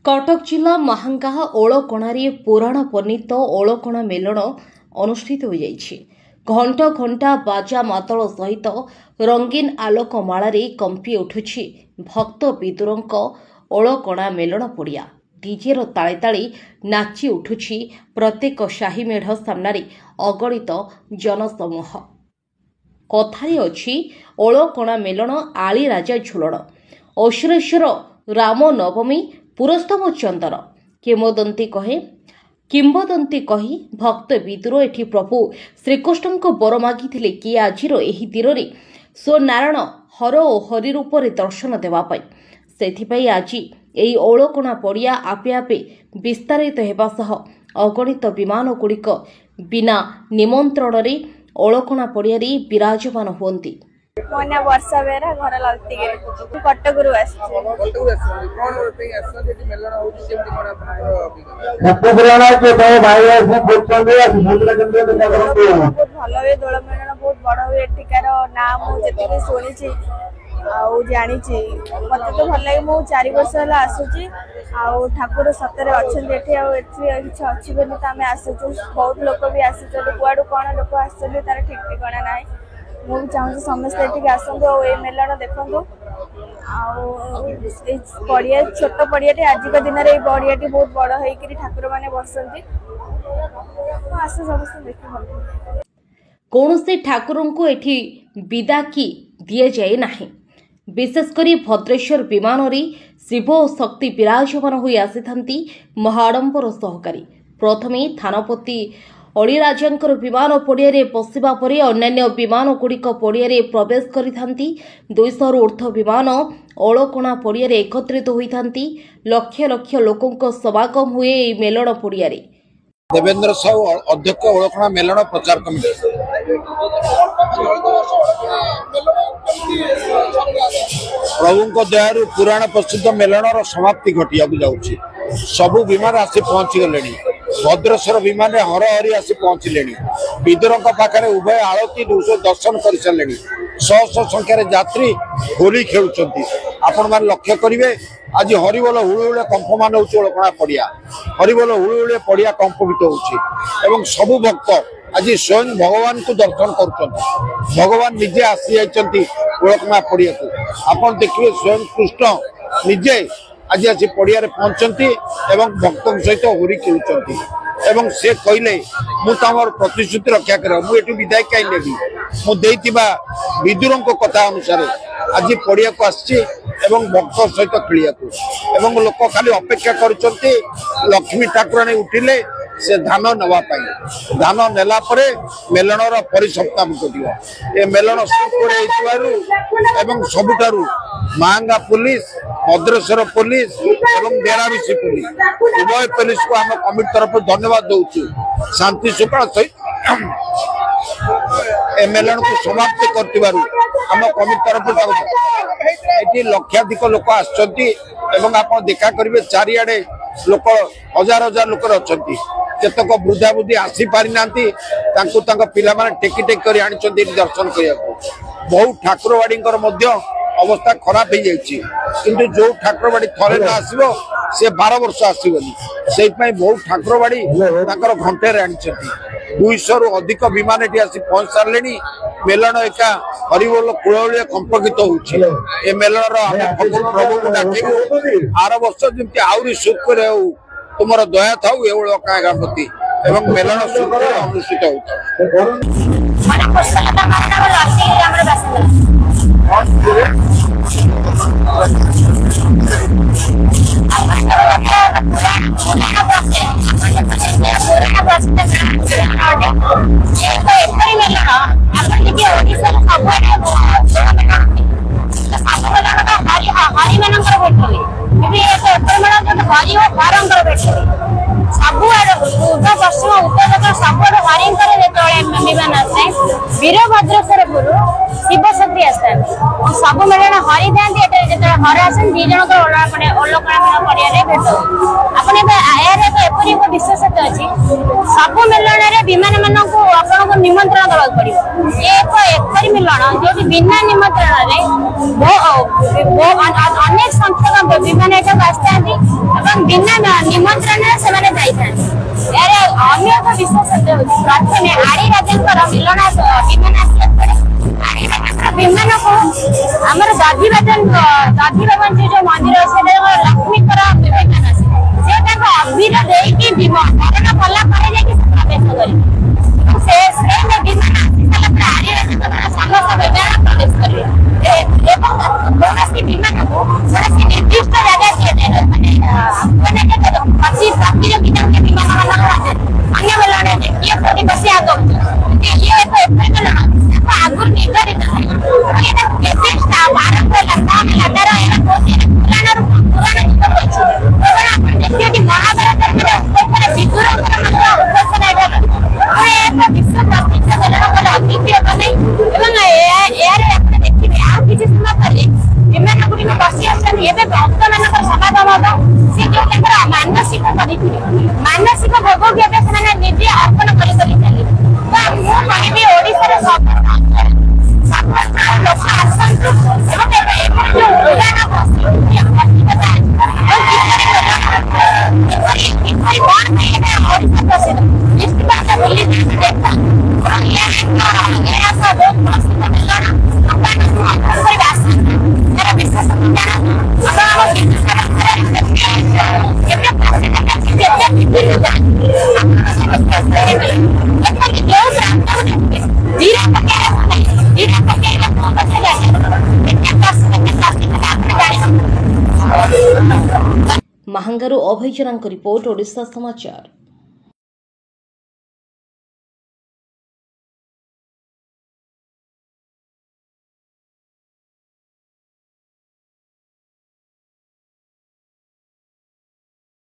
कटक जिला महांगाह ओलकणारे पुराण पर्णित ओलकणा मेलन अनुष्ठित हो जाइछि। घंट घंटा बाजा मातल सहित रंगीन आलोक मालारे कंपी उठुछि भक्त विदुरंक ओलकणा मेलन पड़िया। डीजेर ताले ताले नाची उठुछि प्रत्येक शाही मेढ़ सामनारे अगणित जनसमूह। कथारे अछि ओलकणा मेलन आली राजा झुलण अश्वरेश्वर राम नवमी पुरस्तम चंदन किंबदंती कही भक्त विदुर एठी प्रभु श्रीकृष्ण को बर मागिथिले कि आजिर एही दिन स्वनारायण हर ओ हरि रूप दर्शन देवाई। सेथिपाई आज एही ओलकणा पड़िया आपे आपे विस्तारित हेबा सह अगणित विमान गुड़िक बिना निमंत्रण रे ओलकणा पड़िया विराजमान हुअन्ति। मोना वर्षा बेरा घर ललतीगिरी कटकरू भल हुए दोल मेलन बहुत बड़ हुए। एठिकार ना मुझे शुणी जानी मत तो भल लगे। मु 4 वर्ष है आसूची ठाकुर सतरे अच्छा अच्छी बोली तो आम आसुचु। बहुत लोक भी आस कुआड़ू कौन लोक आस तार ठीक ठिकाना ना। मुझे चाहूँ समस्ते ये आसतु ये मेलन देखु पड़िया छोट पड़ियाटे आजिक दिन में पड़ियाटी बहुत बड़ होकर ठाकुर मैंने बसती आस समस्त देख भल। कौन से ठाकुर को एठी विदा की दिए जाए नाही। विशेषकर भद्रेश्वर विमान शिव और शक्ति विराजमान हो आसी महाडंबर सहकारी। प्रथमे थानपति अड़ीराजांकर विमान पड़िया पशिबा परे अन्यान्य विमान गुड़िक पड़िया प्रवेश करिथांती। 200 ऊर्ध विमान ओलकणा पड़िया एकत्रित होइथांती। लक्ष लक्ष लोकों समागम हुए मेलन पड़िया। देवेंद्र साहू अध्यक्ष ओलकणा मेलन प्रचार कमिटी। प्रभु दयारू पुराण प्रसिद्ध मेलनर समाप्ति घटिया जाऊँगी। सबू विमान आसी पहुंची गले। भद्रेश्वर विमान हरहरी आसी पहुंचले। विदुर पाखे उभय आलती दर्शन कर सारे। शह शह संख्यार यात्री होली खेलुंट। आपण मैंने लक्ष्य करेंगे आज हरिबोल हुड़ुहुड़े कंपमान होलकणा पड़िया। हरिबोल हुड़ुहुड़े पड़िया कंपित हो सबू भक्त आज स्वयं भगवान को दर्शन कर भगवान निजे आसी जाइछंती ओळखमा पड़िया को आपण देखिए स्वयं कृष्ण निजे आज आसी पड़िया रे पहुंचंती एवं भक्तों सहित होरी खेलुचंती एवं से कहले मु तमर प्रतिश्रुति रक्षा कर मु एटु विदाय कहीं नेबी मु देइतिबा विदुरों को कथा अनुसार आज पड़िया को आसी एवं भक्त सहित खेलिया को एवं लोक खाली अपेक्षा करुचंती लक्ष्मी ठाकुराणी उठिले से धान नवा पाई धान नेला परे मेलनर परिसप्ताह करियो ए मेलन सुपुरे हेतुआरु एवं सबुठारु मांगा पुलिस भद्रेश्वर पुलिस एवं बेराबिसी पुलिस उभय पुलिस को आम कमिटी तरफ धन्यवाद दउछु शांति सुखा सहित ए मेलन को समाप्त करतिबारु आम कमिटी तरफ एटी लक्षाधिक लोक आछंती एवं आपण देखा करिवे चारियाडे लोक हजार हजार लोक अछंती केतक वृद्धा बुद्धि आसी पारि नांती तांको तांको पिला माने टेकी टेक करी आनिचंती दर्शन करिया को बहु ठाकुरवाड़ींकर मध्य अवस्था खराब हो जाइए किंतु जो ठाकुरवाड़ी थरे न आसो से 12 वर्ष आसबनी से बहुत ठाकुरवाड़ी घंटे आनी 200 रु अधिक विमान ये आसी पहुंच सारे मेलन एका हरिबोल कूल कंपकित हो मेलन प्रभु को डाकू आर वर्ष जमी आहरी सुख तुम दया था गणपति एवं मेलन सुख अनुष्ठित वीरभद्रेश्वर शिव शक्ति आसता सब मेलन हरी था हर आसन दी जन ओलकणा पड़िया भेट आपरी विशेषता अच्छी सब मेलन विमान मान आपको निमंत्रण दवा पड़ो एक मिलन जो बिना निमंत्रण अनेक संख्यक विमान आसता बिना निमंत्रण से अन्य विशेषता प्रथम आड़ी राजा मिलन विमान को आमर दादी भवन जो मंदिर से लक्ष्मी विमान से अभिर देकी विमान धारण कला प्रवेश कर विमान प्रवेश करेंगे विमान को निर्दिष्ट जगह प्रतियोगिता विमान अन्य मेलन बस आगुर निर्धारित मानसिक भोग निजे अर्पण कर महांगारू अभय जनांक रिपोर्ट ओडिशा समाचार।